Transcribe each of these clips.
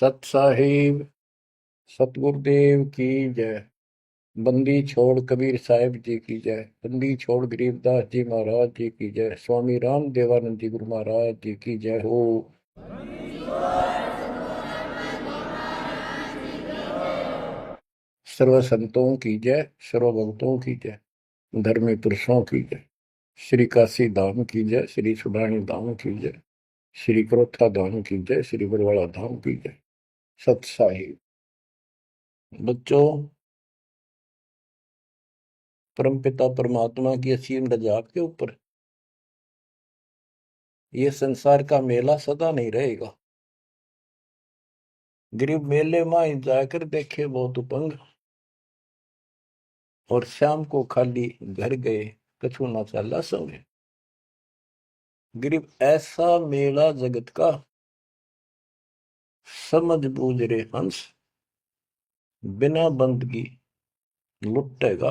सत साहिब सतगुरुदेव की जय। बंदी छोड़ कबीर साहिब जी की जय। बंदी छोड़ गरीबदास जी महाराज जी की जय। स्वामी राम देवानंद जी गुरु महाराज जी की जय हो। सर्व संतों की जय, सर्व भक्तों की जय, धर्मी पुरुषों की जय। श्री काशी धाम की जय, श्री सुडानी धाम की जय, श्री क्रोथा धाम की जय, श्री बरवाड़ा धाम की जय। सत साहिब बच्चों, परमपिता परमात्मा की असीम रजा आपके ऊपर। ये संसार का मेला सदा नहीं रहेगा। गरीब मेले में जाकर देखे बहुत उपंग, और शाम को खाली घर गए कछु ना चाला संग। गरीब ऐसा मेला जगत का, समझ बूझ रे हंस, बिना बंदगी लुटेगा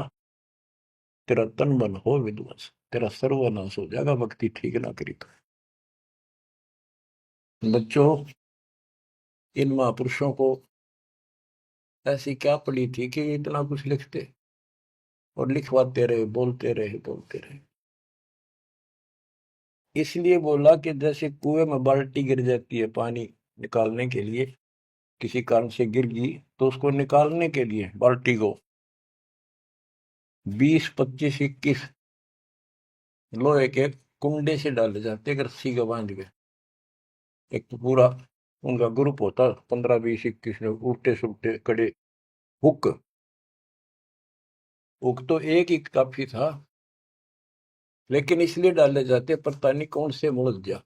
तेरा तन मन हो विध्वंस। तेरा सर्वनाश हो जाएगा भक्ति ठीक ना करी तो। बच्चों, इन महापुरुषों को ऐसी क्या पड़ी थी कि इतना कुछ लिखते और लिखवाते रहे, बोलते रहे बोलते रहे। इसलिए बोला कि जैसे कुएं में बाल्टी गिर जाती है पानी निकालने के लिए, किसी कारण से गिर गई, तो उसको निकालने के लिए बाल्टी को 20, 25, 21 लोहे के कुंडे से डाले जाते हैं रस्सी के बांध के। एक तो पूरा उनका ग्रुप होता, 15, 20, 21 लोग, उल्टे सुलटे कड़े। हुक हुक तो एक ही काफी था, लेकिन इसलिए डाले जाते पता नहीं कौन से मुड़ जा।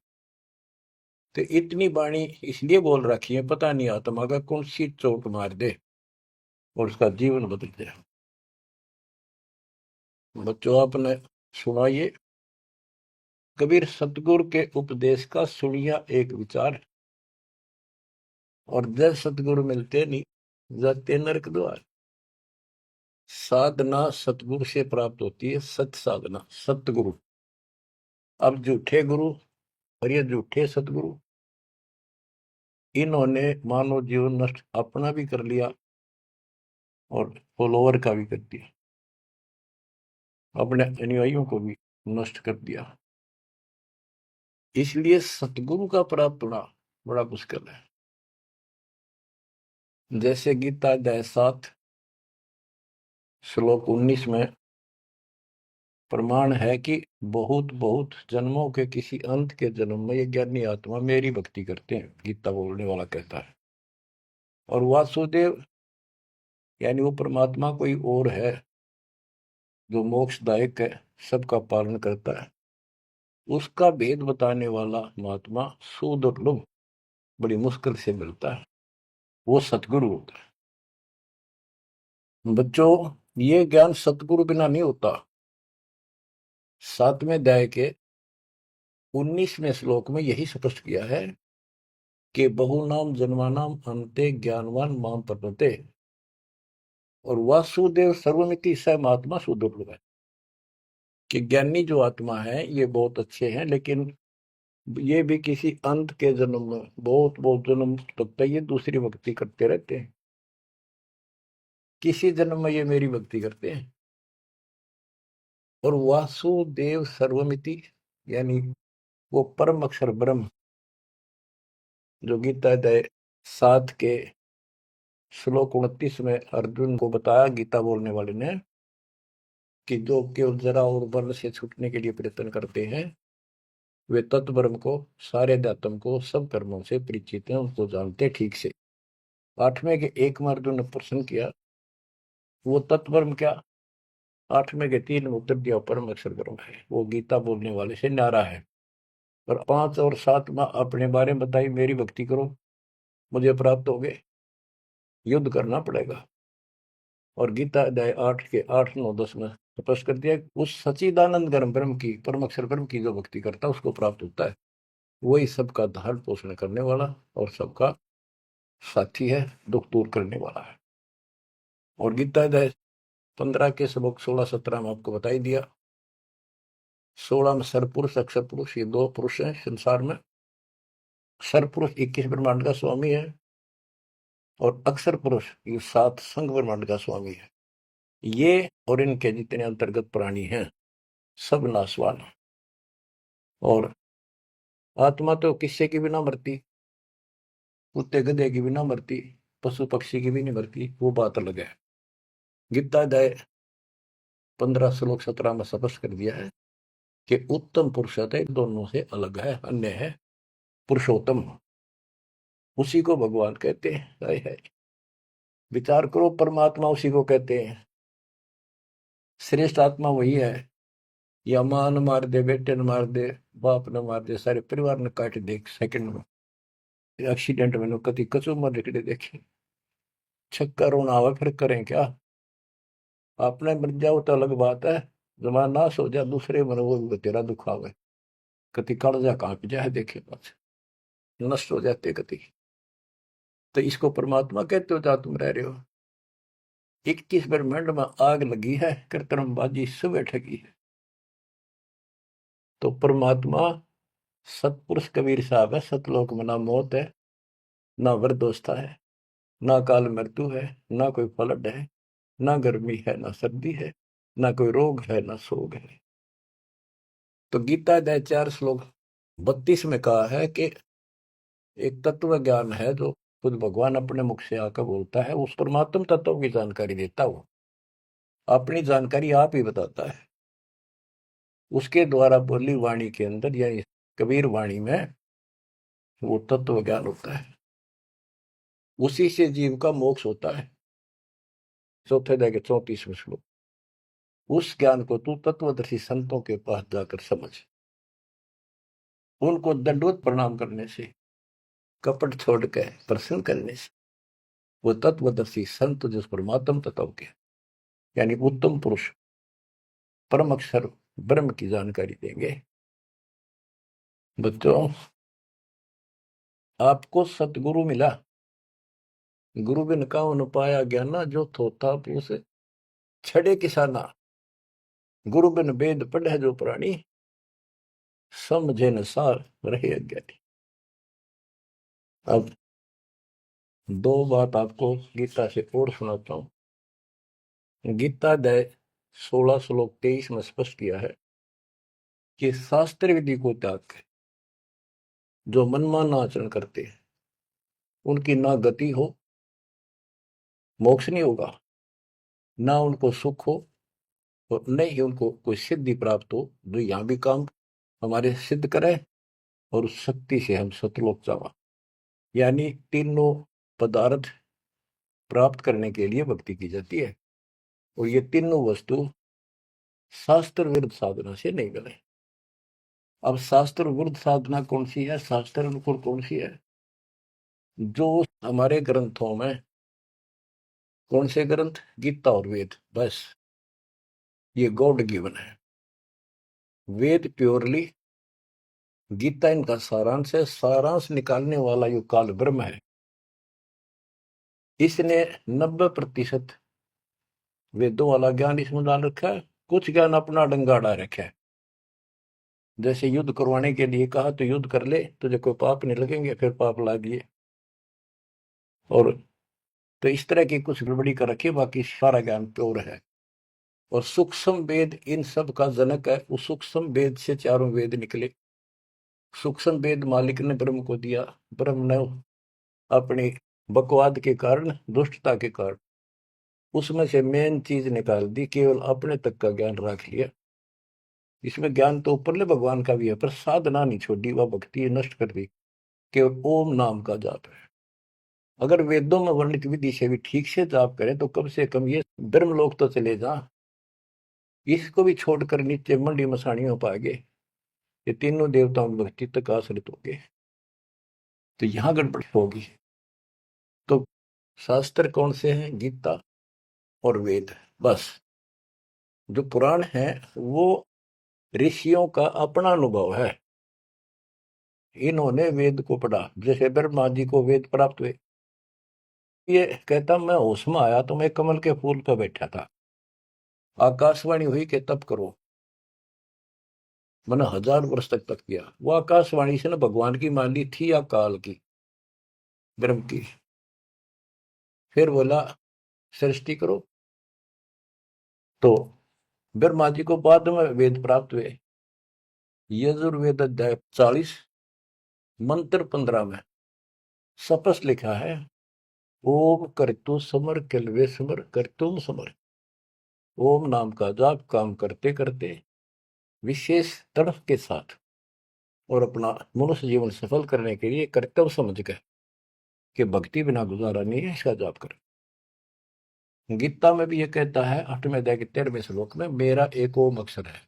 तो इतनी बाणी इसलिए बोल रखी है, पता नहीं आत्मा का कौन सी चोट मार दे और उसका जीवन बदल जाए। बच्चों, आपने सुना ये कबीर सतगुरु के उपदेश का सुनिया एक विचार, और जब सतगुरु मिलते नहीं जाते नरक द्वार। साधना सतगुरु से प्राप्त होती है, सत साधना सतगुरु। अब झूठे गुरु और ये झूठे सतगुरु, इन्होंने मानव जीवन नष्ट अपना भी कर लिया और फॉलोवर का भी कर दिया, अपने अनुयायियों को भी नष्ट कर दिया। इसलिए सतगुरु का प्राप्त होना बड़ा मुश्किल है। जैसे गीता अध्याय 7 श्लोक 19 में प्रमाण है कि बहुत बहुत जन्मों के किसी अंत के जन्म में ये ज्ञानी आत्मा मेरी भक्ति करते हैं, गीता बोलने वाला कहता है। और वासुदेव यानी वो परमात्मा कोई और है जो मोक्षदायक है, सबका पालन करता है। उसका भेद बताने वाला महात्मा सुदुर्लभ, बड़ी मुश्किल से मिलता है, वो सतगुरु होता है। बच्चों, ये ज्ञान सतगुरु बिना नहीं होता। 7वें अध्याय के 19वें श्लोक में यही स्पष्ट किया है कि बहुनाम जन्मानाम अंते ज्ञानवान माम प्रपते। और वासुदेव सर्वमिति स महात्मा सुदुर्लभ है कि ज्ञानी जो आत्मा है ये बहुत अच्छे हैं, लेकिन ये भी किसी अंत के जन्म में बहुत बहुत जन्म तक ये दूसरी भक्ति करते रहते हैं। किसी जन्म में ये मेरी भक्ति करते हैं। और वासुदेव सर्वमिति यानी वो परम अक्षर ब्रह्म, जो गीता अध्याय 7 के श्लोक 29 में अर्जुन को बताया गीता बोलने वाले ने, कि जो केवल जरा और बल से छूटने के लिए प्रयत्न करते हैं, वे तत्ब्रह्म को, सारे अध्यात्म को, सब कर्मों से परिचित हैं, उनको जानते ठीक से। 8वें के 1 में अर्जुन ने प्रश्न किया, वो तत्ब्रह्म क्या? 8वें के 3 में उत्तर दिया, परम अक्षर ब्रह्म है। वो गीता बोलने वाले से न्यारा है। और 5 और 7 में अपने बारे में बताई, मेरी भक्ति करो मुझे प्राप्त हो गए, युद्ध करना पड़ेगा। और गीता अध्याय 8 के 8, 9, 10 में स्पष्ट कर दिया, उस सच्चिदानंद गर्म ब्रह्म की, परम अक्षर ब्रह्म की जो भक्ति करता है उसको प्राप्त होता है। वही सबका धारण पोषण करने वाला और सबका साथी है, दुख दूर करने वाला है। और गीता अध्याय 15 के श्लोक 16, 17 में आपको बताई दिया। 16 में सरपुरुष अक्षर पुरुष, ये 2 पुरुष हैं संसार में। सरपुरुष 21 ब्रह्मांड का स्वामी है, और अक्षर पुरुष ये 7 संघ ब्रह्मांड का स्वामी है। ये और इनके जितने अंतर्गत प्राणी हैं सब नाशवान। और आत्मा तो किससे की भी ना मरती, कुत्ते गधे की भी ना मरती, पशु पक्षी की भी नहीं मरती, वो बात अलग है। गीता अध्याय 15 श्लोक 17 में स्पष्ट कर दिया है कि उत्तम पुरुषोत्तम दोनों से अलग है, अन्य है पुरुषोत्तम। उसी को भगवान कहते हैं। हाय हाय, विचार करो, परमात्मा उसी को कहते हैं। श्रेष्ठ आत्मा वही है। या मां न मार दे, बेटे न मार दे, बाप न मार दे, सारे परिवार ने काट दे सेकंड में। एक्सीडेंट में कति कचू मर निकले देखे, छक्का रोना आवे फिर करें क्या। आपने मर जाओ तो अलग बात है, जमा नाश हो जाए दूसरे मन वो भी तेरा दुख आवे, कति कालजा कांप जाए देखे पास नष्ट हो जाते कति। तो इसको परमात्मा कहते हो जहां तुम रह रहे हो। 21 ब्रह्मांड में आग लगी है, कृत्रिमबाजी सुबह ठगी है। तो परमात्मा सतपुरुष कबीर साहब है। सतलोक में ना मौत है, ना वृद्धोस्था है, ना काल मृत्यु है, ना कोई फ्लड है, ना गर्मी है, ना सर्दी है, ना कोई रोग है, ना शोक है। तो गीता अध्याय 4 श्लोक 32 में कहा है कि एक तत्व ज्ञान है जो खुद भगवान अपने मुख से आकर बोलता है, उस परमात्म तत्व की जानकारी देता हो, अपनी जानकारी आप ही बताता है। उसके द्वारा बोली वाणी के अंदर यानी कबीर वाणी में वो तत्व ज्ञान होता है। उसी से जीव का मोक्ष होता है। चौथे अध्याय के 34वें श्लोक। उस ज्ञान को तू तत्वदर्शी संतों के पास जाकर समझ, उनको दंडवत प्रणाम करने से, कपट छोड़ के प्रसन्न करने से वो तत्वदर्शी संत जिस परमात्म तत्व के यानी उत्तम पुरुष परम अक्षर ब्रह्म की जानकारी देंगे। बच्चों, आपको सतगुरु मिला, गुरु बिन काहू न पाया ज्ञाना, जो थोथा पूस छड़े किसाना, गुरु बिन वेद पढ़े जो प्राणी, समझे न सार रहे अज्ञानी। अब 2 बात आपको गीता से और सुनाता हूं। गीता अध्याय 16 श्लोक 23 में स्पष्ट किया है कि शास्त्र विधि को त्याग कर जो मनमाना आचरण करते हैं उनकी ना गति हो, मोक्ष नहीं होगा, ना उनको सुख हो, और न ही उनको कोई सिद्धि प्राप्त हो जो यहाँ भी काम हमारे सिद्ध करे और उस शक्ति से हम सतलोक जावा। यानी तीनों पदार्थ प्राप्त करने के लिए भक्ति की जाती है, और ये तीनों वस्तु शास्त्र विरुद्ध साधना से नहीं मिले। अब शास्त्र विरुद्ध साधना कौन सी है, शास्त्र अनुकूल कौन सी है? जो हमारे ग्रंथों में, कौन से ग्रंथ? गीता और वेद, बस ये गॉड गिवन है। वेद प्योरली, गीता इनका सारांश है। सारांश निकालने वाला यो काल ब्रह्म है। इसने 90% वेदों वाला ज्ञान इसमें डाल रखा है, कुछ ज्ञान अपना डंगाड़ा रखा है। जैसे युद्ध करवाने के लिए कहा तो युद्ध कर ले, तुझे कोई पाप नहीं लगेंगे, फिर पाप ला दिए। और तो इस तरह की कुछ गड़बड़ी कर रखी, बाकी सारा ज्ञान प्योर है। और सूक्ष्म वेद इन सब का जनक है। उस सूक्ष्म वेद से चारों वेद निकले। सूक्ष्म वेद मालिक ने ब्रह्म को दिया, ब्रह्म ने अपनी बकवाद के कारण, दुष्टता के कारण उसमें से मेन चीज निकाल दी, केवल अपने तक का ज्ञान रख लिया। इसमें ज्ञान तो ऊपरले भगवान का भी है, पर साधना नहीं छोड़ी, वह भक्ति नष्ट कर दी। केवल ओम नाम का जाप है। अगर वेदों में वर्णित विधि से भी ठीक से जाप करें तो कम से कम ये ब्रह्मलोक तो चले जा। इसको भी छोड़कर नीचे मंडी मसाणियों पाएंगे, ये तीनों देवताओं की भक्ति तक आश्रित होंगे, तो यहां गड़बड़ होगी। तो शास्त्र कौन से हैं? गीता और वेद, बस। जो पुराण है वो ऋषियों का अपना अनुभव है। इन्होंने वेद को पढ़ा, जैसे ब्रह्मा जी को वेद प्राप्त हुए। ये कहता मैं होश में आया तो मैं कमल के फूल पर बैठा था, आकाशवाणी हुई कि तप करो। मैंने 1000 वर्ष तक किया। वो आकाशवाणी से ना भगवान की मान ली थी या काल की? ब्रह्म की। फिर बोला सृष्टि करो। तो ब्रह्मा जी को बाद में वेद प्राप्त हुए। यजुर्वेद अध्याय 40 मंत्र 15 में स्पष्ट लिखा है, ओम करतु समर किलवे समर करतुम समर। ओम नाम का जाप काम करते करते विशेष तड़फ के साथ और अपना मनुष्य जीवन सफल करने के लिए कर्तव्य समझ कर कि भक्ति बिना गुजारा नहीं है, इसका जाप करें। गीता में भी ये कहता है 8वें अध्याय के 13वें श्लोक में, मेरा एक ओम अक्षर है,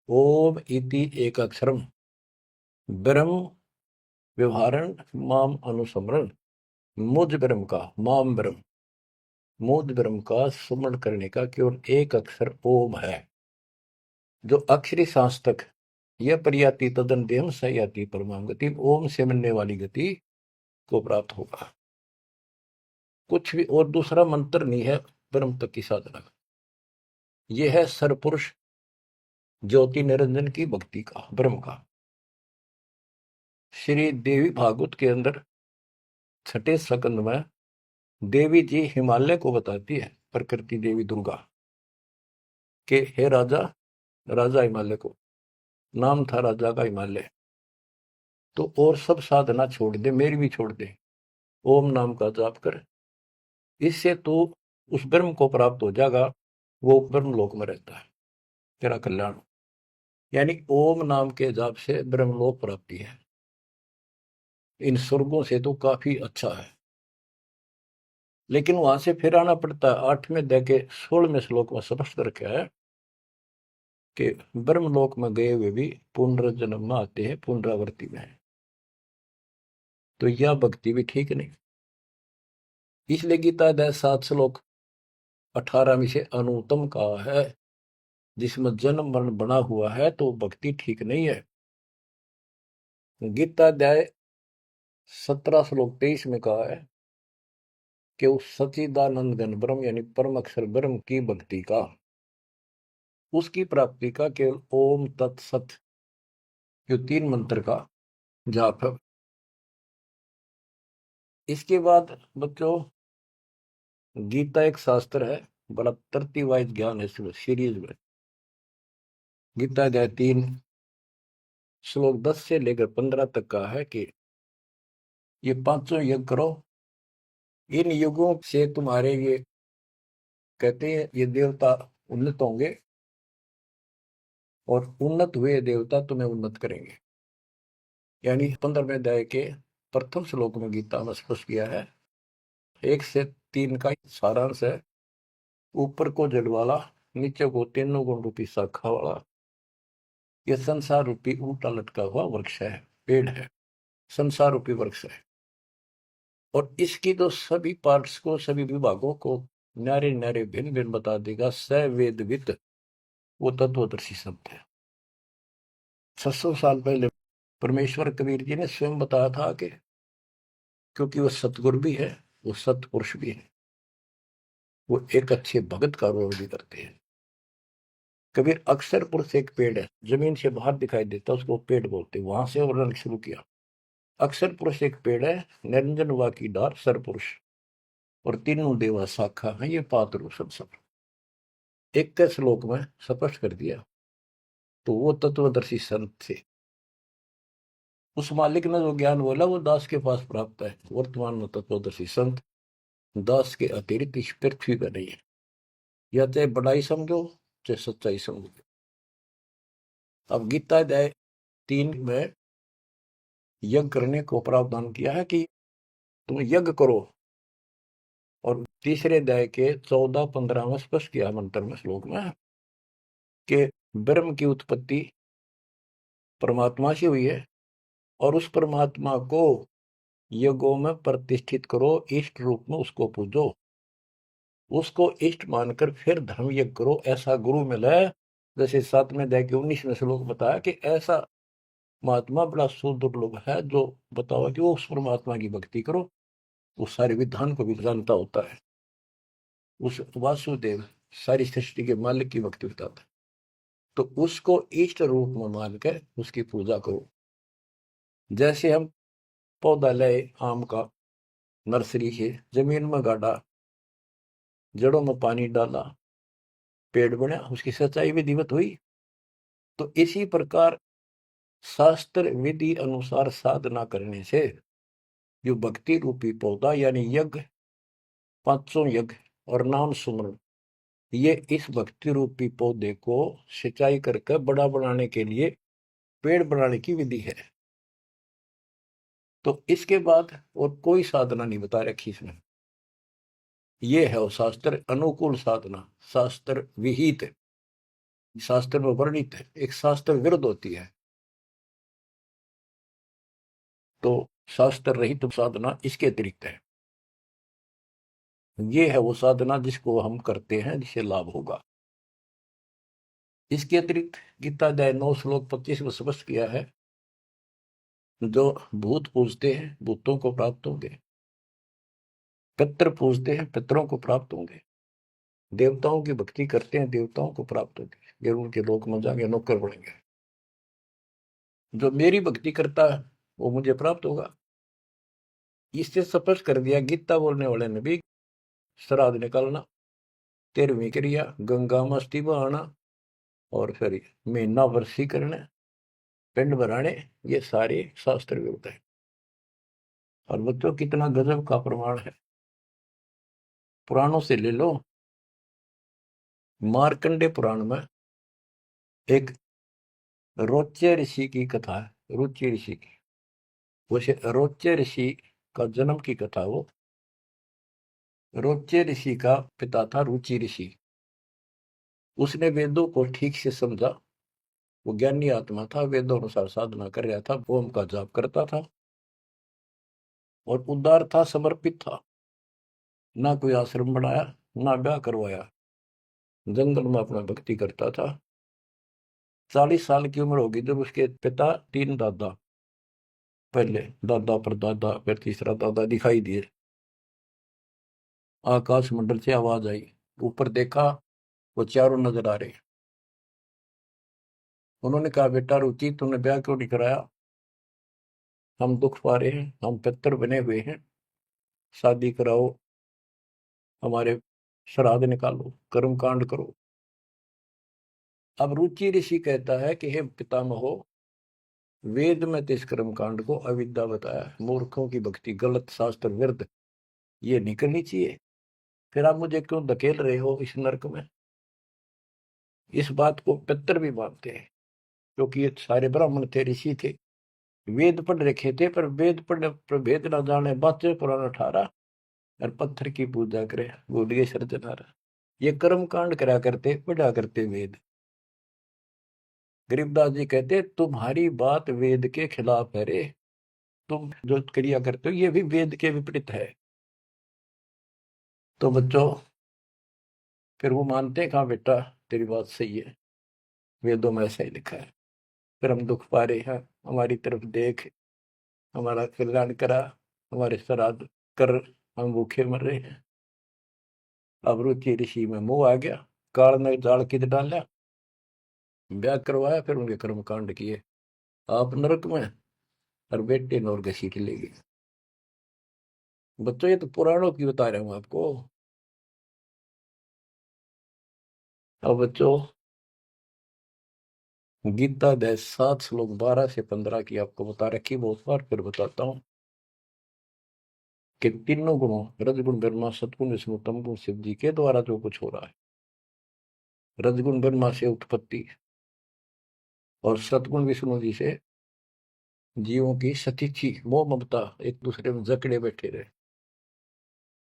ओम इति एक अक्षरम ब्रह्म व्यवहारण माम अनुसमरण। मुझ ब्रह्म का, माम ब्रह्म, मुझ ब्रह्म का स्मरण करने का केवल एक अक्षर ओम है। जो अक्षरी सांस्तक यह परियाति तदन देहम सयाति परमाम गति, ओम से मिलने वाली गति को प्राप्त होगा। कुछ भी और दूसरा मंत्र नहीं है ब्रह्म तक की साधना का। यह है सरपुरुष ज्योति निरंजन की भक्ति का, ब्रह्म का। श्री देवी भागवत के अंदर 6ठे स्कंद में देवी जी हिमालय को बताती है, प्रकृति देवी दुर्गा के, हे राजा, राजा हिमालय को नाम था राजा का हिमालय, तो और सब साधना छोड़ दे, मेरी भी छोड़ दे, ओम नाम का जाप कर, इससे तो उस ब्रह्म को प्राप्त हो जाएगा, वो ब्रह्म लोक में रहता है, तेरा कल्याण। यानी ओम नाम के जाप से ब्रह्मलोक प्राप्ति है, इन स्वर्गों से तो काफी अच्छा है। लेकिन वहां से फिर आना पड़ता है। 8वें अध्याय के 16वें श्लोक में स्पष्ट कर रखा है कि ब्रह्मलोक में गए हुए भी पुनर्जन्म में आते हैं, पुनरावृत्ति में है। तो यह भक्ति भी ठीक नहीं। इसलिए गीता अध्याय 7 श्लोक 18 में से अनुत्तम कहा है, जिसमें जन्म मरण बना हुआ है, तो भक्ति ठीक नहीं है। गीता अध्याय 17 श्लोक 23 में कहा है कि उस सच्चिदानंद घन ब्रह्म यानी परम अक्षर ब्रह्म की भक्ति का, उसकी प्राप्ति का केवल ओम तत्सत जो 3 मंत्र का जाप है। इसके बाद बच्चों, गीता एक शास्त्र है, बड़ा तरती वाइज ज्ञान है इसमें, सीरीज में। गीता अध्याय 3 श्लोक 10 से लेकर 15 तक का है कि ये 5 यज्ञ करो, इन युगों से तुम्हारे ये कहते हैं ये देवता उन्नत होंगे और उन्नत हुए देवता तुम्हें उन्नत करेंगे। यानी 15वें अध्याय के प्रथम श्लोक में गीता में स्पष्ट किया है, 1 से 3 का सारांश है। ऊपर को जल वाला, नीचे को तीनों गुण रूपी शाखा वाला, यह संसार रूपी उल्टा लटका हुआ वृक्ष है, पेड़ है, संसार रूपी वृक्ष है। और इसकी तो सभी पार्ट्स को, सभी विभागों को न्यारे न्यारे भिन्न भिन्न बता देगा स वेदविद, वो तत्वदर्शी शब्द है। 600 साल पहले परमेश्वर कबीर जी ने स्वयं बताया था कि क्योंकि वो सतगुरु भी है, वो सतपुरुष भी है, वो एक अच्छे भगत का रोल भी करते हैं। कबीर अक्षर पुरुष एक पेड़ है, जमीन से बाहर दिखाई देता, उसको पेड़ बोलते, वहां से वर्णन शुरू किया। अक्षर पुरुष एक पेड़ है, निरंजन वा की डार सरपुरुष, और तीनों देवा शाखा है, ये पात्र सब 21 श्लोक में स्पष्ट कर दिया। तो वो तत्वदर्शी संत थे। उस मालिक ने जो ज्ञान बोला वो दास के पास प्राप्त है। वर्तमान में तत्वदर्शी संत दास के अतिरिक्त इस पृथ्वी पर नहीं है, या चाहे बड़ाई समझो चाहे सच्चाई समझो। अब गीता अध्याय 3 में यज्ञ करने को प्रावधान किया है कि तुम यज्ञ करो, और तीसरे अध्याय के 14-15 में स्पष्ट किया मंत्र में, श्लोक में, कि ब्रह्म की उत्पत्ति परमात्मा से हुई है, और उस परमात्मा को यज्ञों में प्रतिष्ठित करो, इष्ट रूप में उसको पूजो, उसको इष्ट मानकर फिर धर्म यज्ञ करो। ऐसा गुरु मिला है, जैसे 7वें अध्याय के 19वें श्लोक बताया कि ऐसा महात्मा बड़ा सुदुर्लभ है जो बताओ कि वो उस परमात्मा की भक्ति करो, उस सारे विधान को भी जानता होता है, उस वासुदेव सारी सृष्टि के मालिक की भक्ति बताता है। तो उसको इष्ट रूप में मानकर उसकी पूजा करो। जैसे हम पौधा लाए आम का, नर्सरी से जमीन में गाड़ा, जड़ों में पानी डाला, पेड़ बना, उसकी सिंचाई विधिवत हुई। तो इसी प्रकार शास्त्र विधि अनुसार साधना करने से जो भक्ति रूपी पौधा यानी यज्ञ, पांचों यज्ञ और नाम सुमरण, ये इस भक्ति रूपी पौधे को सिंचाई करके बड़ा बनाने के लिए पेड़ बनाने की विधि है। तो इसके बाद और कोई साधना नहीं बता रखी इसमें। ये है वो शास्त्र अनुकूल साधना, शास्त्र विहित, शास्त्र में वर्णित है, एक शास्त्र विरुद्ध होती है। तो शास्त्र रहित साधना इसके अतिरिक्त है। ये है वो साधना जिसको हम करते हैं, जिससे लाभ होगा। इसके अतिरिक्त गीता अध्याय 9 श्लोक 25 में स्पष्ट किया है, जो भूत पूजते हैं भूतों को प्राप्त होंगे, पितृ पूजते हैं पितरों को प्राप्त होंगे, देवताओं की भक्ति करते हैं देवताओं को प्राप्त होंगे, ये उनके लोक में जाएंगे, नौकर बनेंगे। जो मेरी भक्ति करता है वो मुझे प्राप्त होगा। इससे स्पष्ट कर दिया गीता बोलने वाले ने भी, श्राद्ध निकालना, 13वीं क्रिया, गंगा मस्ती बहाना, और फिर महीना वर्षी करने, पिंड भराने, ये सारे शास्त्र विरुद्ध है। और बच्चों कितना गजब का प्रमाण है, पुराणों से ले लो। मार्कंडे पुराण में एक रोच्य ऋषि की कथा है, रुचि ऋषि की। वैसे रोच्य ऋषि का जन्म की कथा वो। रोच्य ऋषि का पिता था रुचि ऋषि। उसने वेदों को ठीक से समझा, वो ज्ञानी आत्मा था, वेदों अनुसार साधना कर रहा था, ओम का जाप करता था और उदार था, समर्पित था। ना कोई आश्रम बनाया, ना ब्याह करवाया, जंगल में अपना भक्ति करता था। 40 साल की उम्र होगी जब उसके पिता, 3 दादा, पहले दादा पर दादा फिर तीसरा दादा दिखाई दिए। आकाश मंडल से आवाज आई, ऊपर देखा, वो चारों नजर आ रहे। उन्होंने कहा, बेटा रुचि तुमने ब्याह क्यों नहीं कराया? हम दुख पा रहे हैं, हम पितर बने हुए हैं, शादी कराओ, हमारे श्राद्ध निकालो, कर्म कांड करो। अब रुचि ऋषि कहता है कि हे पितामहो, वेद में तो इस कर्म कांड को अविद्या बताया, मूर्खों की भक्ति, गलत, शास्त्र विरुद्ध, ये नहीं करनी चाहिए। फिर आप मुझे क्यों धकेल रहे हो इस नरक में? इस बात को पितर भी मानते हैं, क्योंकि ये सारे ब्राह्मण थे, ऋषि थे, वेद पढ़ रखे थे, पर वेद पढ़ने पर भेद ना जाने, बातें पुराना ठारा और पत्थर की पूजा करे, बोलिए सर्जनारा। ये कर्म कांड करा करते, पढ़ा करते वेद। गरीबदास जी कहते, तुम्हारी बात वेद के खिलाफ है रे, तुम जो क्रिया करते हो ये भी वेद के विपरीत है। तो बच्चों फिर वो मानते हैं, कहा बेटा तेरी बात सही है, वेदों में ऐसा ही लिखा है, फिर हम दुख पा रहे हैं, हमारी तरफ देख, हमारा कल्याण करा, हमारे श्राद्ध कर, हम भूखे मर रहे हैं। अब रुचि ऋषि में मोह आ गया, काल ने जाल किद डाला, ब्याह करवाया, फिर उनके कर्म कांड किए, आप नरक में और बेटे नौर घसीट ले गए। बच्चों ये तो पुराणों की बता रहा हूं आपको। अब बच्चों गीता अध्याय 7 श्लोक 12 से 15 की आपको बता रखी बहुत बार, फिर बताता हूं कि तीनों गुणों, रजगुण ब्रह्मा, सतगुण विष्णु, तमगुण शिव जी के द्वारा जो कुछ हो रहा है। रजगुण ब्रह्मा से उत्पत्ति और सतगुण विष्णु जी से जीवों की सतीथी, मोह ममता, एक दूसरे में जकड़े बैठे रहे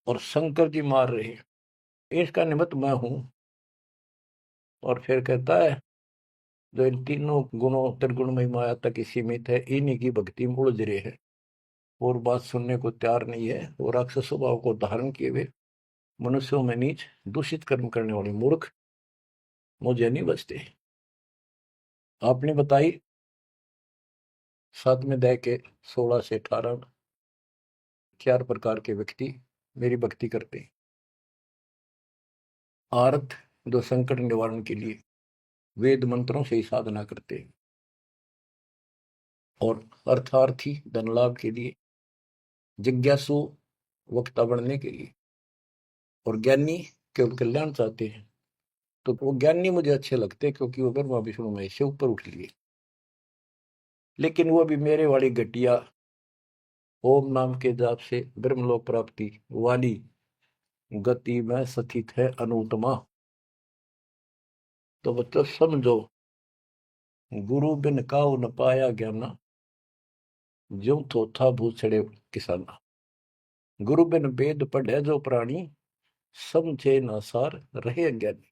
और शंकर जी मार रहे हैं, इसका निमित्त मैं हूं। और फिर कहता है, जो इन तीनों गुणों त्रिगुणमय माया तक ही सीमित है, इन्हीं की भक्ति में उलझ रहे हैं और बात सुनने को तैयार नहीं है, और राक्षस स्वभाव को धारण किए हुए मनुष्यों में नीच दूषित कर्म करने वाले मूर्ख मुझे नहीं बचते। आपने बताई 7वें अध्याय के 16 से 18 4 प्रकार के व्यक्ति मेरी भक्ति करते हैं। आर्थ, जो संकट निवारण के लिए वेद मंत्रों से ही साधना करते हैं, और अर्थार्थी, धन लाभ के लिए, जिज्ञासु, वक्ता बनने के लिए, और ज्ञानी केवल कल्याण चाहते हैं। तो वो ज्ञानी मुझे अच्छे लगते हैं क्योंकि वो ब्रह्मा विष्णु महेश से ऊपर उठ लिए। लेकिन वो भी मेरे वाली घटिया ओम नाम के जाप से ब्रह्मलोक प्राप्ति वाली गति में स्थित है अनुत्तमा। तो बच्चों समझो, गुरु बिन काऊ न पाया ज्ञाना, ज्यों थोथा भूसड़े किसाना। गुरु बिन वेद पढ़े जो प्राणी, समझे न सार रहे अज्ञानी।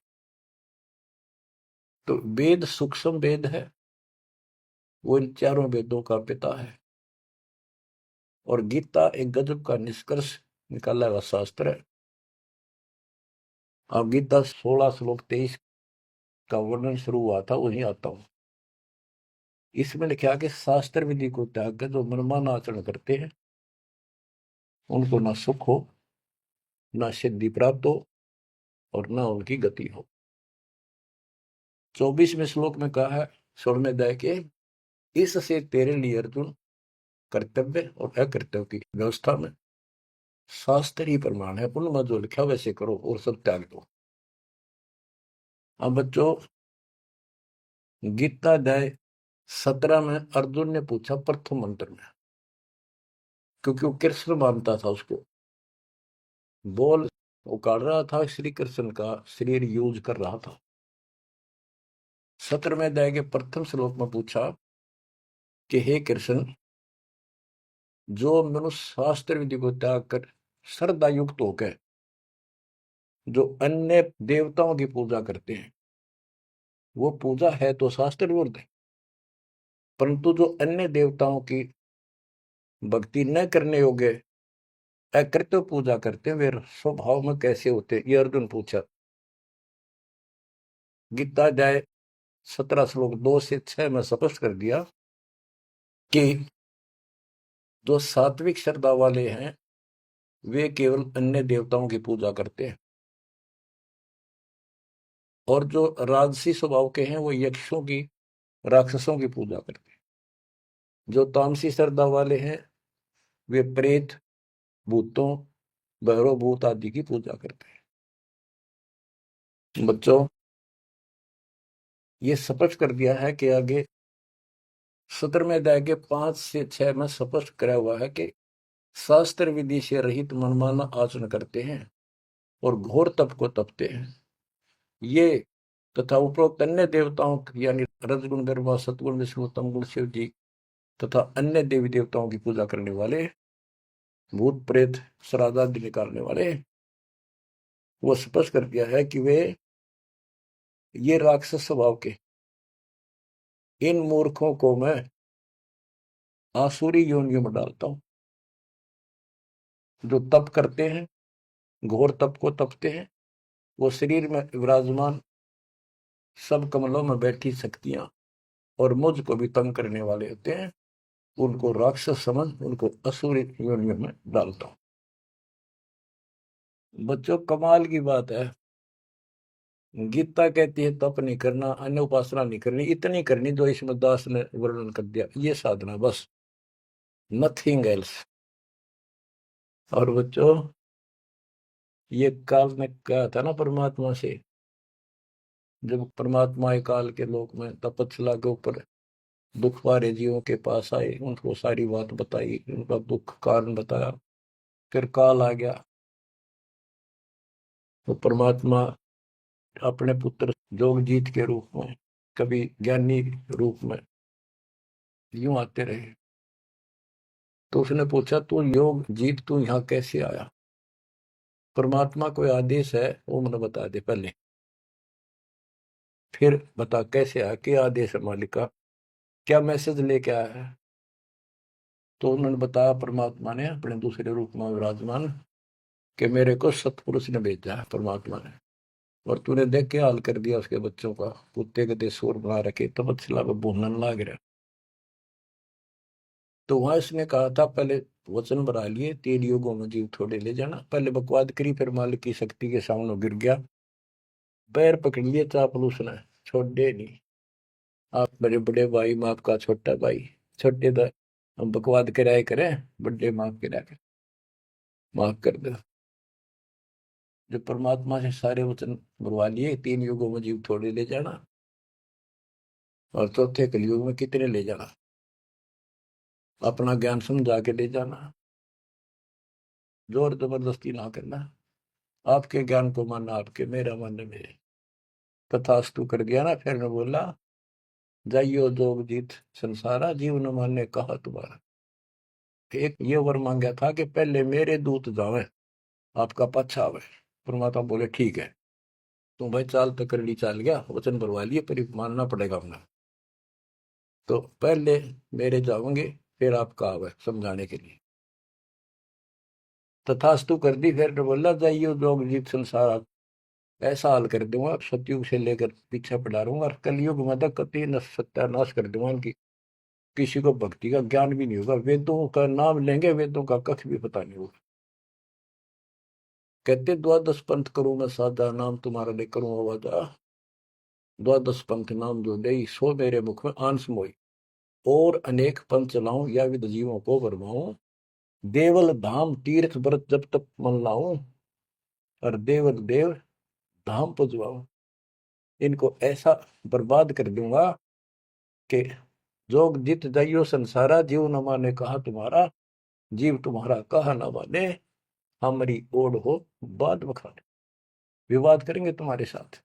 तो वेद सूक्ष्म वेद है, वो इन चारों वेदों का पिता है। और गीता एक गजब का निष्कर्ष निकाला हुआ शास्त्र है। अब गीता 16 श्लोक 23 का वर्णन शुरू हुआ था, वहीं आता हूं। इसमें लिखा कि शास्त्र विधि को त्याग कर जो मनमाना आचरण करते हैं, उनको ना सुख हो, ना सिद्धि प्राप्त हो, और ना उनकी गति हो। 24वें श्लोक में कहा है, 16वें अध्याय के, इससे तेरे लिए अर्जुन कर्तव्य और अकर्तव्य की व्यवस्था में शास्त्र ही प्रमाण है। उनमें जो लिखा वैसे करो और सब त्याग दो। अब बच्चों, गीता अध्याय 17 में अर्जुन ने पूछा प्रथम मंत्र में, क्योंकि वो कृष्ण मानता था उसको, बोल उकाड़ रहा था, श्री कृष्ण का शरीर यूज कर रहा था। 17वें अध्याय के प्रथम श्लोक में पूछा कि हे कृष्ण, जो मनुष्य शास्त्र विधि को त्याग कर श्रद्धा युक्त होकर जो अन्य देवताओं की पूजा करते हैं, वो पूजा है तो शास्त्र विरुद्ध है। परंतु जो अन्य देवताओं की भक्ति न करने योग्य अकृत्य पूजा करते हैं, वे स्वभाव में कैसे होते हैं, ये अर्जुन पूछा। गीता अध्याय 17 श्लोक 2 से 6 में स्पष्ट कर दिया कि जो सात्विक श्रद्धा वाले हैं, वे केवल अन्य देवताओं की पूजा करते हैं, और जो राजसी स्वभाव के हैं, वो यक्षों की, राक्षसों की पूजा करते हैं। जो तामसी श्रद्धा वाले हैं, वे प्रेत, भूतों, भैरव भूत आदि की पूजा करते हैं। बच्चों, ये स्पष्ट कर दिया है कि आगे 17वें अध्याय के 5 से 6 में स्पष्ट करा हुआ है कि शास्त्र विधि से रहित मनमाना आचरण करते हैं और घोर तप को तपते हैं, ये तथा उपरोक्त अन्य देवताओं यानी रजगुण, ब्रह्मा, सतगुण, विष्णु, तमगुण, शिव जी तथा अन्य देवी देवताओं की पूजा करने वाले, भूत प्रेत, श्राद्ध आदि निकालने वाले, वो स्पष्ट कर दिया है कि वे ये राक्षस स्वभाव के इन मूर्खों को मैं आसुरी योनियों में डालता हूं। जो तप करते हैं, घोर तप को तपते हैं, वो शरीर में विराजमान सब कमलों में बैठी शक्तियां और मुझ को भी तंग करने वाले होते हैं, उनको राक्षस समझ उनको असुरी योनियों में डालता हूं। बच्चों, कमाल की बात है, गीता कहती है तप नहीं करना, अन्य उपासना नहीं करनी, इतनी करनी जो इसमें दास ने वर्णन कर दिया, ये साधना बस, नथिंग एल्स। और बच्चों, ये काल ने कहा था ना परमात्मा से, जब परमात्मा एक काल के लोक में तपस्या के ऊपर दुख वाले जीवों के पास आए, उनको सारी बात बताई, उनका दुख कारण बताया, फिर काल आ गया। तो परमात्मा अपने पुत्र जोगजीत के रूप में, कभी ज्ञानी रूप में यूं आते रहे। तो उसने पूछा, तू योग जीत, तू यहाँ कैसे आया? परमात्मा कोई आदेश है वो मुझे बता दे पहले, फिर बता कैसे आया, क्या आदेश है मालिक का, क्या मैसेज लेके आया है। तो उन्होंने बताया, परमात्मा ने अपने दूसरे रूप में विराजमान, कि मेरे को सतपुरुष ने भेजा है परमात्मा ने, और तूने देख के हाल कर दिया उसके बच्चों का, कुत्ते के शोर बना रखे, तपस्या में भूनन लाग रहा। तो वहां इसने कहा था, पहले वचन बना लिए, 3 युगों में जीव थोड़े ले जाना, पहले बकवाद करी, फिर मालिक की शक्ति के सामने गिर गया, पैर पकड़ लिए चापलूस ने, छोड़े नहीं। आप मेरे बड़े भाई, मैं आपका छोटा भाई, छोटे तो हम बकवाद कराए करें, बड़े माफ करा कर। माफ कर दो। जो परमात्मा से सारे वचन बुलवा लिए, 3 युगों में जीव थोड़े ले जाना, और चौथे कलयुग में कितने ले जाना, अपना ज्ञान समझा के ले जाना, जोर जबरदस्ती ना करना, आपके ज्ञान को मानना आपके, मेरा मानना मेरे। तथास्तु कर दिया ना। फिर ने बोला, जाइयो जोग जीत संसारा, जीव न माने कहा तुम्हारा। एक ये वर मांगा था कि पहले मेरे दूत जावे, आपका पाछा आवे। परमात्मा बोले ठीक है, तुम भाई चाल तो कर ली, चाल गया, वचन भरवा लिए, पर मानना पड़ेगा हमने। तो पहले मेरे जाओगे, फिर आपका आवे समझाने के लिए। तथास्तु कर दी। फिर ने बोला, जाइयो जोग जीत संसारा, ऐसा हाल कर दूंगा, सतयुग से लेकर पीछे पड़ा दूंगा, और कलयुग में तक कति सत्यानाश कर दूंगा इनकी। किसी को भक्ति का ज्ञान भी नहीं होगा, वेदों का नाम लेंगे, वेदों का कख भी पता नहीं होगा। कहते द्वादश पंथ करूं मैं साधा, नाम तुम्हारा ले करूं आवाजा। द्वादश पंथ नाम जो दे, सो मेरे मुख में आंस मोई। और अनेक पंथ चलाऊं, या विद जीवों को बरमाऊं। देवल धाम तीर्थ व्रत जब तक मन लाऊं, और देवल देव धाम पुजवाऊं। इनको ऐसा बर्बाद कर दूंगा कि जोग जित जाइयो संसारा, जीव न माने कहा तुम्हारा। जीव तुम्हारा कहा न माने, हमारी ओढ़ हो बात बखाने। विवाद करेंगे तुम्हारे साथ।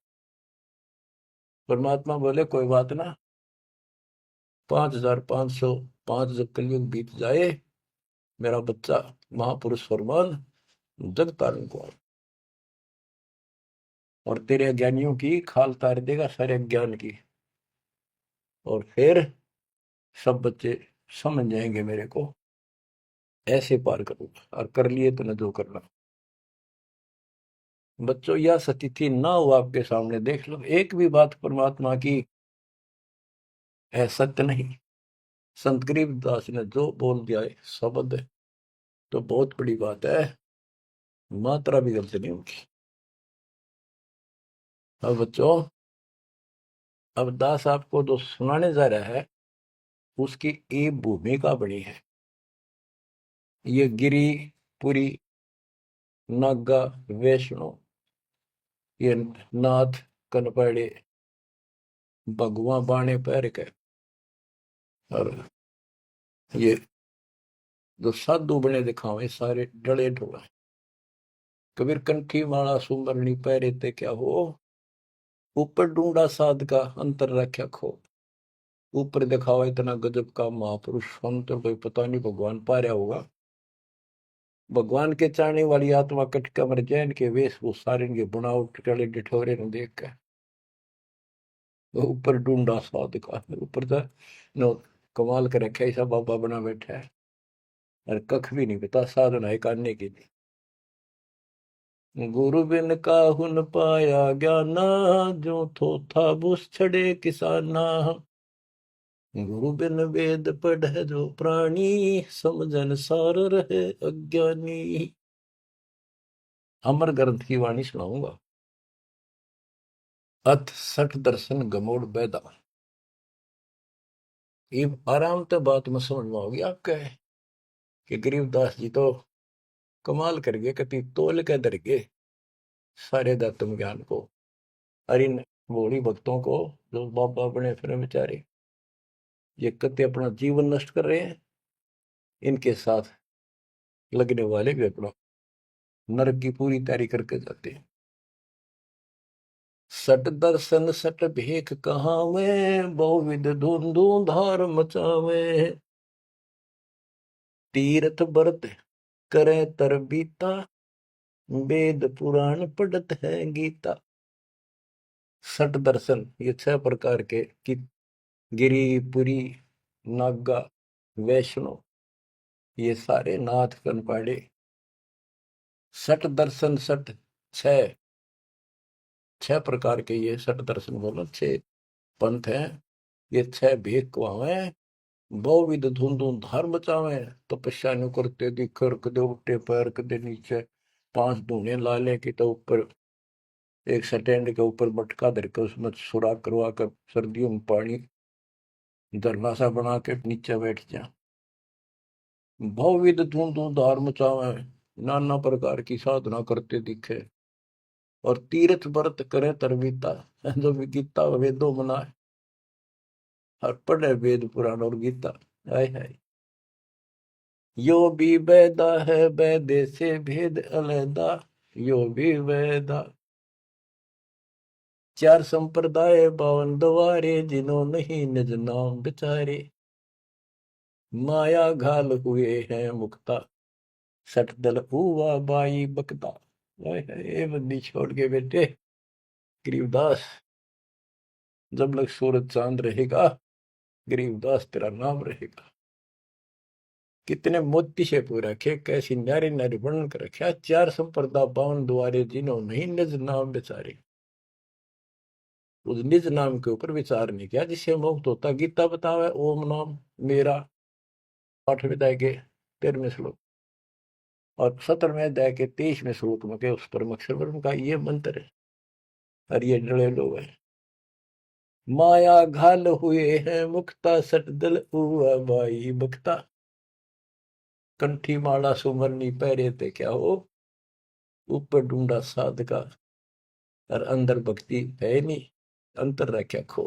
परमात्मा बोले कोई बात ना, 5505 जब कलयुग बीत जाए, मेरा बच्चा महापुरुष फरमान जग तारण को आए, और तेरे अज्ञानियों की खाल तार देगा, सारे ज्ञान की। और फिर सब बच्चे समझ जाएंगे मेरे को, ऐसे पार करूंगा। और कर लिए तो न जो करना। बच्चों, यह स्थिति ना हो आपके सामने, देख लो एक भी बात परमात्मा की है सत्य नहीं। संत गरीबदास ने जो बोल दिया है शब्द है, तो बहुत बड़ी बात है, मात्रा भी गलत नहीं होगी। अब बच्चों, अब दास आपको जो सुनाने जा रहा है, उसकी एक भूमिका बनी है। ये गिरी पुरी, नागा, वैष्णो, ये नाथ कनपड़े, भगवा बाणे पैर के, और ये जो साधु बने दिखावे, सारे डले ढोला। कबीर कंठी माला सुमरनी पैरे ते क्या हो, ऊपर ढूंढा साध का अंतर रख्या खो। ऊपर दिखावा इतना गजब का महापुरुष संत, कोई पता नहीं भगवान पा रहा होगा। भगवान के चाहने वाली आत्मा कटका मर जाए, इनके वेशभूषा, इनके बुनावट, टले डिठोरे ने देख के ऊपर ढूंढा साध का। ऊपर तो नो कमाल कर रखा, ऐसा बाबा बना बैठा है, और कख भी नहीं पता साधना है करने के लिए। गुरु बिन काहुन पाया ज्ञाना, जो थो था बुस छड़े किसाना। गुरु बिन वेद पढ़े जो प्राणी, समझन सार रहे अज्ञानी। अमर ग्रंथ की वाणी सुनाऊंगा। अथ सठ दर्शन गमोड़ बैदा। ये आराम तो बात में समझ में होगी आपके, कि गरीबदास जी तो कमाल कर गए, कति तोल के दर गए सारे दत्तम ज्ञान को। और इन भोली भक्तों को जो बाबा बने फिर बेचारे, ये कति अपना जीवन नष्ट कर रहे हैं, इनके साथ लगने वाले भी अपना नरक की पूरी तैयारी करके जाते हैं। सट दर्शन सट भेख कहावे, बहुविध धुंधु धार मचावे। तीर्थ व्रत करे तर बीता, वेद पुराण पढ़त है गीता। सट दर्शन, ये 6 प्रकार के कि गिरी पुरी, नागा, वैष्णो, ये सारे नाथ कनपाड़े। सट दर्शन, सट छह 6 प्रकार के, ये सट दर्शन बोलो 6 पंथ हैं। ये 6 भेद को हमें बहुविध धुंधु धर्म चावे। तपस्या नु करते दिखर, कदे उठे पैर कदे नीचे, 5 धूने ला ले कि तो ऊपर एक स्टैंड के ऊपर मटका धर के उसमें सुराख करवा कर सर्दियों में पानी धरना सा बना के नीचे बैठ जा। बहुविध धुंधु धर्म चावे, नाना प्रकार की साधना करते दिखे, और तीर्थ व्रत करे तरवीता, जो भी गीता वेदों मनाए, और पढ़े वेद पुराण और गीता। हाय हाय, यो भी वेदा है, वेदे से भेद अलैदा, यो भी वेदा। चार संप्रदाय बावन द्वारे, जिन्हों नहीं निज नाम बिचारे, माया घाल हुए हैं मुक्ता, सठ दल हुआ बाई बकता। हाय हाय, ये बंदी छोड़ के बेटे गरीबदास, जब लग सूरज चांद रहेगा, गरीबदास तेरा नाम रहेगा। कितने मोती से पूरा रखे, कैसी नारी नारी वर्णन कर रखा। चार संप्रदा बावन द्वारे, जिन्हों नहीं निज नाम बेचारे, उस निज नाम के ऊपर विचार नहीं किया जिससे मुक्त होता। गीता बतावे ओम नाम मेरा, 8वें अध्याय के 13वें श्लोक, और 17वें अध्याय के 23वें श्लोक में के उस परम अक्षर ब्रह्म का ये मंत्र है। और ये डरे लोग हैं, माया घाल हुए हैं मुक्ता, सट दल हुआ बाई बक्ता। कंठी माला सुमरनी पहरे थे क्या हो, ऊपर ढूंढा साध का, और अंदर भक्ति है नहीं, अंतर रखा खो।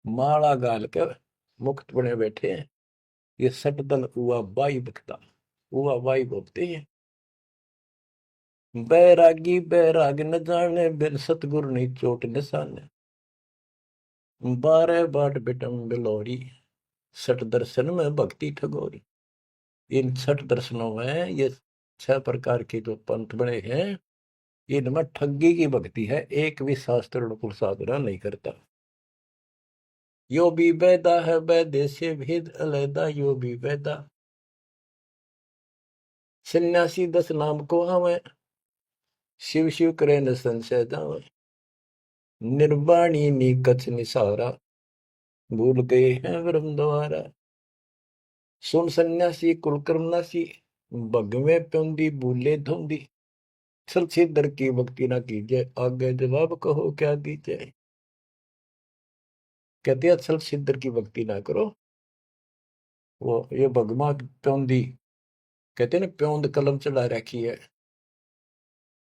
माला गाल के मुक्त बने बैठे हैं, ये सट दल हुआ बाई बक्ता, हुआ बाई बोलते हैं। बैरागी बैराग न जाने, बिन सतगुरु नहीं चोट निशाने, 12 बाट बिटम बिलोरी, सठ दर्शन में भक्ति ठगोरी। इन 6 दर्शनों में ये 6 प्रकार के जो पंथ बने हैं, इनमें ठगी की भक्ति है, एक भी शास्त्र अनुकूल साधना नहीं करता। यो भी वेदा है, वैदे से भेद अलैदा, यो भी वेदा। सन्यासी 10 नाम को हमें, शिव शिव करे न संशय दावे, निर्वाणी नी कछ निसारा, भूल गए हैं ब्रह्म द्वारा। सुन सन्यासी कुलकर्म नासी, भगवे प्योंदी भूले धोंदी, छल छिदर की भक्ति ना कीजिए, आगे जवाब कहो क्या दीजिए। कहते हैं छल छिदर की भक्ति ना करो। वो ये भगवा प्योंदी, कहते हैं ना प्योंद कलम चढ़ा रखी है,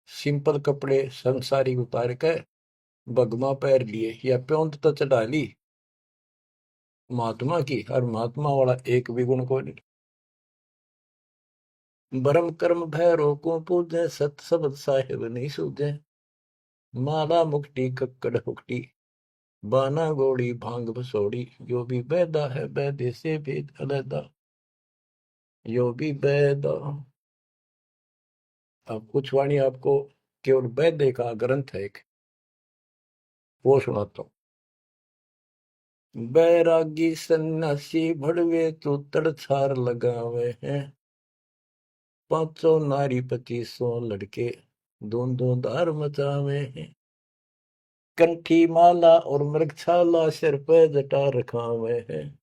सिंपल कपड़े संसारी उतार के भगवा पैर लिए, या प्योंद तो चढ़ा ली महात्मा की, और महात्मा वाला एक भी गुण को नहीं। ब्रह्म कर्म भैरो को पूजे, सत शब्द साहिब नहीं सूझे, माला मुक्ति कक्कड़ हुक्टी, बाना गोड़ी भांग भसोड़ी, यो भी बैदा है, बैदे से भेद अलैदा, यो भी बैदा। अब कुछ वाणी आपको केवल बैदे का ग्रंथ है एक, वो सुनाता हूँ। बैरागी सन्यासी भड़वे, तो तड़छार लगावे हैं, 500 नारी 2500 लड़के, दोनों धार मचावे हैं, कंठी माला और मृगछाला, सिर पे जटा रखावे हैं,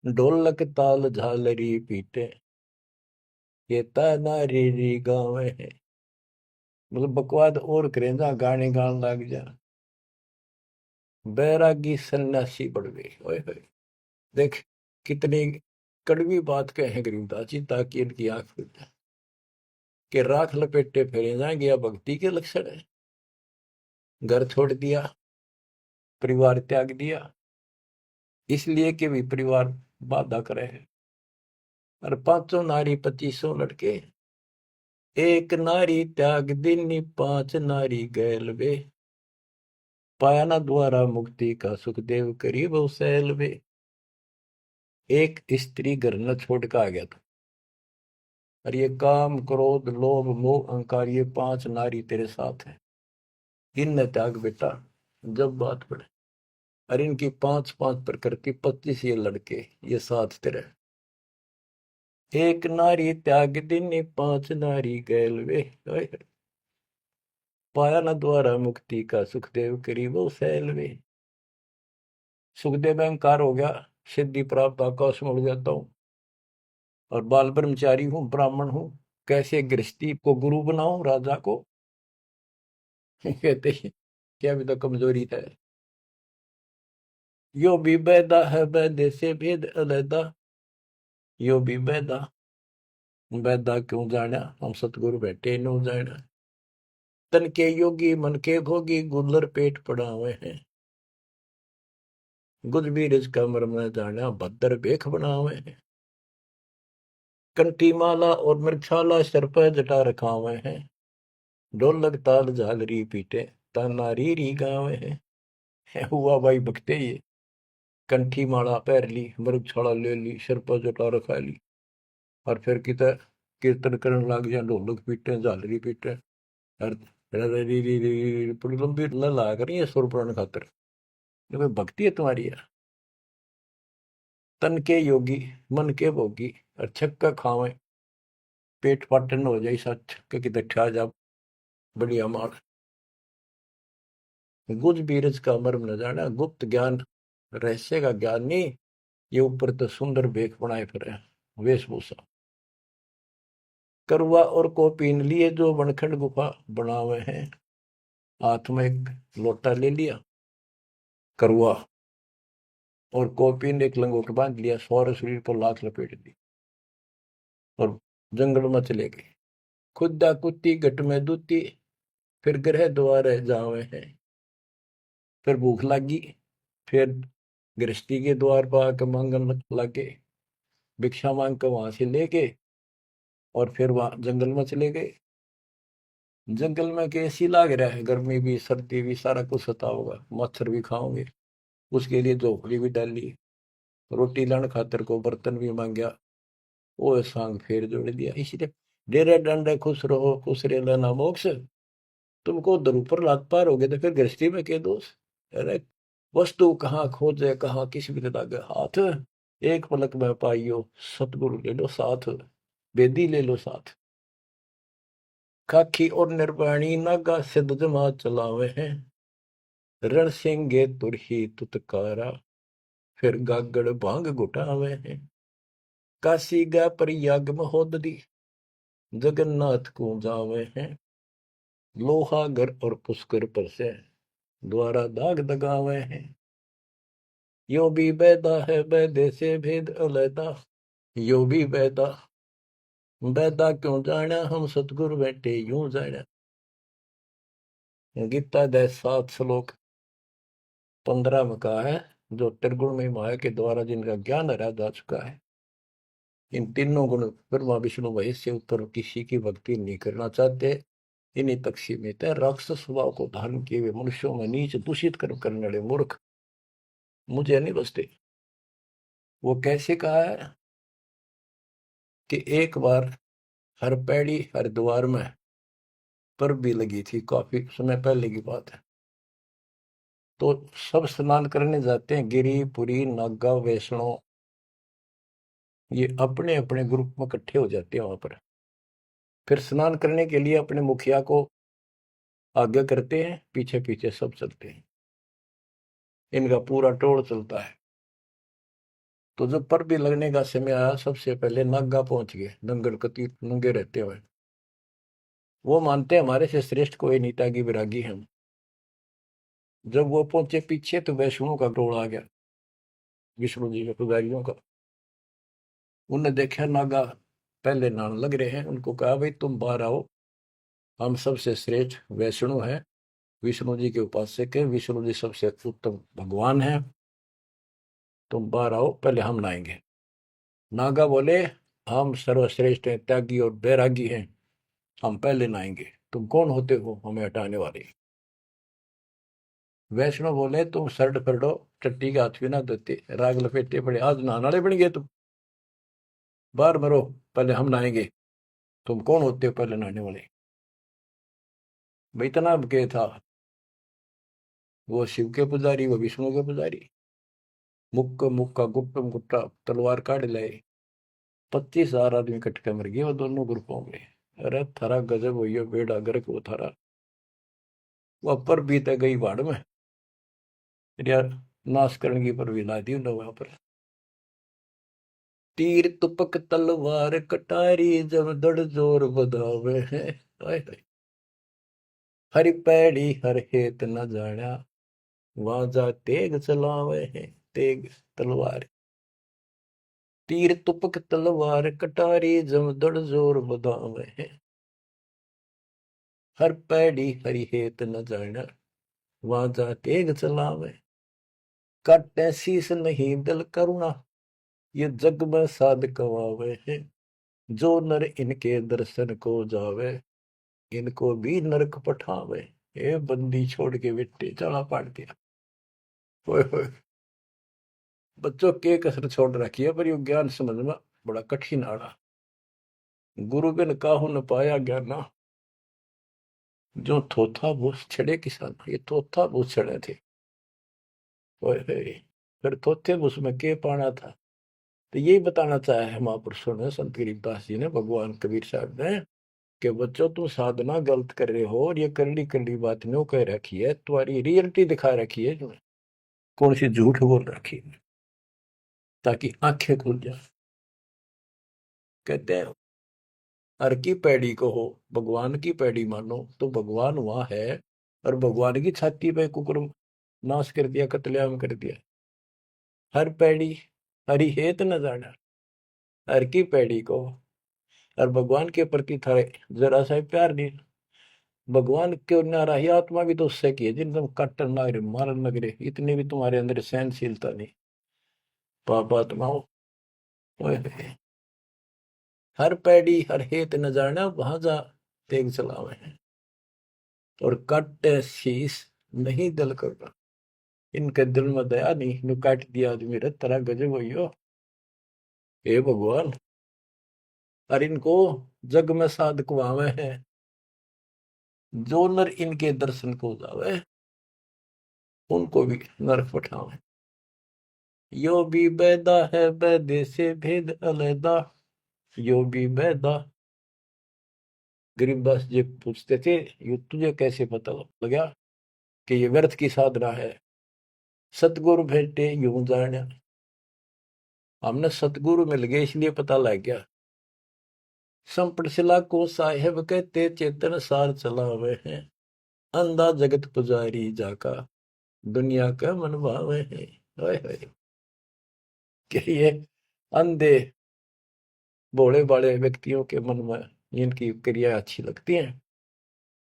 ढोलक ताल झालरी पीटे, ये नारी री गावे हैं। मतलब बकवाद और करें जा, गाने गान लग जा। बैरागी सन्यासी बढ़वे, ओए होए, देख कितनी कड़वी बात कहे गरीबदास जी, ताकि इनकी आंख खुल जाए कि राख लपेटे फेरे जाएंगे, या भक्ति के लक्षण है। घर छोड़ दिया, परिवार त्याग दिया, इसलिए कि भी परिवार बाधा करे है, और 500 नारी 2500 लड़के, एक नारी त्याग दीनी, 5 नारी गैल वे, पाया ना द्वारा मुक्ति का, सुखदेव करीब सैल वे। एक स्त्री घर न छोड़ के आ गया था, और ये काम क्रोध लोभ मोह अहंकार, ये 5 नारी तेरे साथ है, इन त्याग बेटा। जब बात पड़े, और इनकी 5-5 प्रकृति, 25 ये लड़के, ये साथ तेरे। एक नारी त्याग दीनी, 5 नारी गैल वे, पाया न द्वारा मुक्ति का, सुखदेव करीब सैल वे। सुखदेव अहंकार हो गया, सिद्धि प्राप्त, आकाश में उड़ जाता हूँ, और बाल ब्रह्मचारी हूँ, ब्राह्मण हूँ, कैसे गृहस्थी को गुरु बनाऊं राजा को। कहते हैं क्या भी तो कमजोरी है। यो भी बैदा है, बैदे से भेद अलैदा, यो भी बैदा। बैदा क्यों जाना हम सतगुरु बैठे नो जाना। तन के योगी मन के भोगी गुल्लर पेट पड़ावे हैं। गुज भी रिज का मरम न जाना भद्र बेख बनावे हैं। कंठी माला और मृक्षाला सर पर जटा रखावे हैं। ढोलक ताल झालरी पीटे ताना री गावे हैं। हुआ भाई भक्ते ये कंठी माला पैर ली मृगछाला ले ली सिर पर जटा रखा ली और फिर किता कीर्तन करने लग गया ढोलक पीटे झालरी पीटे और बड़ी लंबी ला करी है सुर पुराण खातर। ये कोई भक्ति है तुम्हारी यार। तन के योगी मन के भोगी और छक्का खावे पेट पाटन हो जाए सच के किते ठा जा बढ़िया मार। गुज बीरज का मर्म न जाना गुप्त ज्ञान रहस्य का ज्ञान नहीं। ये ऊपर तो सुंदर भेख बनाए फिर वेशभूषा। करुआ और को पीन लिए जो वनखंड गुफा बनावे हैं। हाथ में एक लोटा ले लिया करुआ और कोपीन एक लंगोट बांध लिया सौर शरीर पर लात लपेट दी और जंगल में चले गए। खुदा कुत्ती घट में दूती फिर ग्रह द्वार जावे हैं। फिर भूख लगी फिर गृहस्थी के द्वार पर आकर मांगन लगे भिक्षा मांग कर वहां से लेके और फिर वहां जंगल में चले गए। जंगल में कैसी लाग रहा है गर्मी भी सर्दी भी सारा कुछ सता होगा मच्छर भी खाओगे। उसके लिए झोपड़ी भी डाली रोटी लाने खातर को बर्तन भी मांगया। वो सांग फेर जोड़ दिया इसलिए डेरे डंडे खुश रहो खुश रे लेना मोक्ष। तुमको उधर ऊपर लात पार हो गए तो फिर गृहस्थी में क्या दोष। अरे वस्तु कहाँ खोजे कहाँ किस भी लागे हाथ। एक पलक में पाइयो सतगुरु ले लो साथ बेदी ले लो साथ। खाखी और निर्वाणी नागा सिद्ध जमा चलावे हैं। रण सिंगे तुरही तुतकारा फिर गागड़ भांग घुटावे हैं। काशी गा पर याग महोदरी जगन्नाथ को जावे हैं। लोहागर और पुष्कर पर से द्वारा दाग दगावे हैं। यो भी बैदा है बैदे से भेद अलैदा। यो भी बैदा बैदा क्यों जाना हम सतगुरु बैठे यूं जाना। गीता दे 7 श्लोक 15 में कहा है जो त्रिगुण में माया के द्वारा जिनका ज्ञान हरा जा चुका है। इन तीनों गुण ब्रह्मा विष्णु महेश से उत्तर किसी की भक्ति नहीं करना चाहते। इन्हीं तक सीमित है। राक्षस स्वभाव को धारण किए हुए मनुष्यों में नीच दूषित कर्म करने वाले मूर्ख मुझे नहीं बसते। वो कैसे कहा है कि एक बार हर पैड़ी हर द्वार में पर भी लगी थी काफी समय पहले की बात है। तो सब स्नान करने जाते हैं गिरी पुरी नागा वैष्णो ये अपने अपने ग्रुप में इकट्ठे हो जाते हैं वहां पर। फिर स्नान करने के लिए अपने मुखिया को आगे करते हैं पीछे पीछे सब चलते हैं। इनका पूरा टोल चलता है। तो जब पर भी लगने का समय आया सबसे पहले नागा पहुंच गए नंगल कती नंगे रहते हुए। वो मानते हमारे से श्रेष्ठ कोई नीता की विरागी हम। जब वो पहुंचे पीछे तो वैष्णो का टोल आ गया विष्णु जी के पुजारियों का। उन्हें देखा नागा पहले नान लग रहे हैं। उनको कहा भाई तुम बाहर आओ हम सबसे श्रेष्ठ वैष्णु हैं विष्णु जी के उपासक है विष्णु जी सबसे उत्तम भगवान है। तुम बाहर आओ पहले हम नहाएंगे। नागा बोले हम सर्वश्रेष्ठ हैं त्यागी और बैरागी हैं हम पहले नहाएंगे। तुम कौन होते हो हमें हटाने वाले। वैष्णव बोले तुम शर्ट फरडो टट्टी के हाथ भी ना धोते राग लपेटे पड़े आज नहाने वाले बन गए तुम। बाहर मरो पहले हम नहाएंगे। तुम कौन होते हो पहले नहाने वाले। भाई इतना के था वो शिव के पुजारी वो विष्णु के पुजारी। मुक्का मुक्का गुप्त गुट्टा तलवार काट लाए 25,000 आदमी इकट्ठे कर मर गए वो दोनों ग्रुपों में। अरे थारा गजब हुई बेड़ा गर्क वो थारा वह पर बीते गई बाढ़ में यार नाश करने की पर भी ला दी उन्होंने वहां पर। तीर तुपक तलवार कटारी जब दड़ जोर बधावे हैं। हरि पैड़ी हर हेत न जाना वहां जा तेग चलावे हैं तेग तलवार। तीर तुपक तलवार कटारी जमदड़ जोर बदावे है। हर पैड़ी हरि हेत न जाना वाजा तेग चलावे। काटे शीस नहीं दिल करुणा ये जग में साध कवावे है। जो नर इनके दर्शन को जावे इनको भी नरक पठावे। ये बंदी छोड़ के बेटे चला पाट दिया। ओए होए, बच्चों के कसर छोड़ रखी है पर यो ज्ञान समझ में बड़ा कठिन आड़ा। गुरु बिन काहू न पाया ज्ञाना जो थोथा भूस छड़े किसान। ये थोथा भूस छड़े थे। ओए होए, फिर थोथे भूस में के पाना था। तो यही बताना चाहे है महापुरुषों ने, संत गरीबदास जी ने, भगवान कबीर साहब ने, कि बच्चों तुम साधना गलत कर रहे हो और ये करड़ी करड़ी बात न्यू कह रखी है, तुम्हारी रियलिटी दिखा रखी है, तुम्हें कौन सी झूठ बोल रखी है, ताकि आंखें खुल जाए। कहते हैं हर की पैड़ी को हो भगवान की पैड़ी मानो तो भगवान वहां है, और भगवान की छाती पे कुकुर नाश कर दिया, कत्लेआम कर दिया। हर पैड़ी हरि हेत न जाना, हर की पैड़ी को, और भगवान के प्रति थारे जरा सा प्यार नहीं। भगवान क्यों नारा ही आत्मा भी तो उससे की है जिन तुम काटन ना रहे मारन लग रहे, इतनी भी तुम्हारे अंदर सहनशीलता नहीं। पाप आत्माओं, हर पैड़ी हर हेत न जाना वहां जा तेग चलावे हैं। और काटे शीस नहीं दिल करना, इनके दिल में दया नहीं, नु काट दिया आदमी रे तेरा गजब हो। हे भगवान, और इनको जग में साध कुआवे हैं। जो नर इनके दर्शन को जावे उनको भी नरक पठावे। यो भी बैदा है बैदे से भेद अलैदा, यो भी बैदा। गरीबदास जी पूछते थे ये तुझे कैसे पता लगा कि ये व्यर्थ की साधना है। सतगुरु भेटे यूं जाने, हमने सतगुरु मिल गए इसलिए पता लग गया। संपट शिला को साहेब कहते चेतन सार चलावे हैं। अंधा जगत पुजारी जाका दुनिया का मन भावे है। हाय हाय, कि ये अंधे भोले भाले व्यक्तियों के मन में इनकी क्रिया अच्छी लगती है।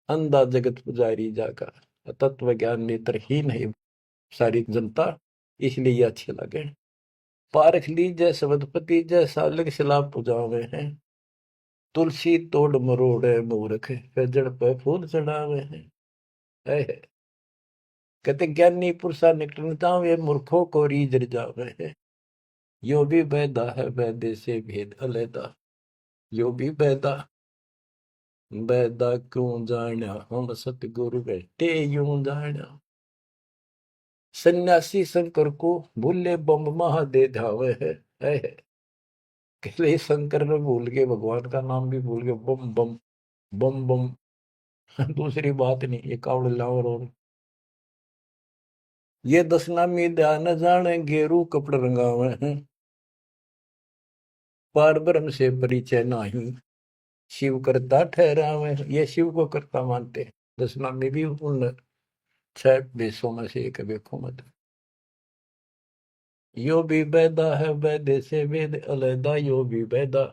अंधा जगत पुजारी जाका, तत्व ज्ञान नेत्रहीन है सारी जनता, इसलिए ये अच्छे लगे। पारख लीजय सबदपति जैसा लग शिला पुजावे हैं। तुलसी तोड़ मरोड़े मूर्ख जड़ पे फूल चढ़ावे हैं। कहते ज्ञानी पुरुषा निकटता वे मूर्खों को रीझ जावे है। यो भी बैदा है बैदे से भेद अलैदा, यो भी बैदा बैदा क्यों जाना हम सतगुरु बैठे यूं जाना। सन्यासी शंकर को भूले बम महादे धावे है। कहले शंकर ने भूल के भगवान का नाम भी भूल के बम बम बम बम। दूसरी बात नहीं, ये कावड़ लावर। और ये दशनामी ध्यान जाने गेरू कपड़ रंगावे हैं। पार ब्रह्म से परिचय नाही शिव करता ठहरावे। ये शिव को करता मानते। दशनामी भी उन 6 देशों में से एक देखो मत। यो भी बैदा है बैदे से वेद अलैदा, यो भी बैदा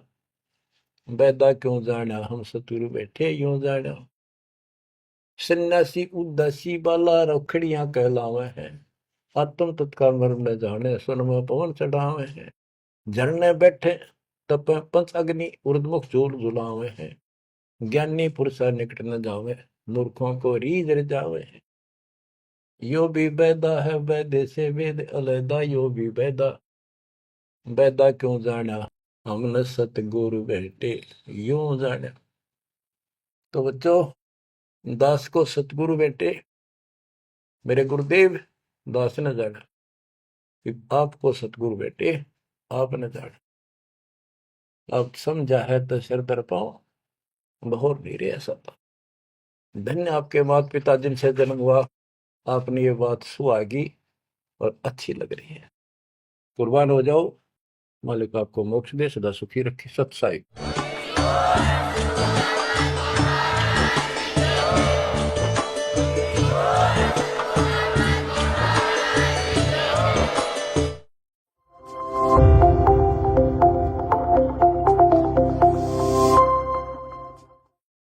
बैदा क्यों जाना हम सतुरु बैठे यूं जाना। सन्यासी उदासी बाला रखड़ियां कहलावे हैं। आत्म तत्का मर्म न जाने सुन में पवन चढ़ावे हैं। झरने बैठे तप पंच अग्नि उर्दमुख झूल झुलावे हैं। ज्ञानी पुरुषा निकट न जावे मूर्खों को रीझ जावे हैं। यो भी बैदा है बैदे से वेद अलैदा, यो भी बैदा बैदा क्यों जाना हमने सतगुरु बैठे यूं जाना। तो बच्चों, दास को सतगुरु बैठे मेरे गुरुदेव दास न जाना, आपको सतगुरु बैठे आप न जाना। आप समझा है तो सिर दर पाओ, बहुत नहीं रे ऐसा था। धन्य आपके माता पिता जिनसे जन्म हुआ, आपने ये बात सुहागी और अच्छी लग रही है। कुर्बान हो जाओ, मालिक आपको मोक्ष दे, सदा सुखी रखे। सत साई।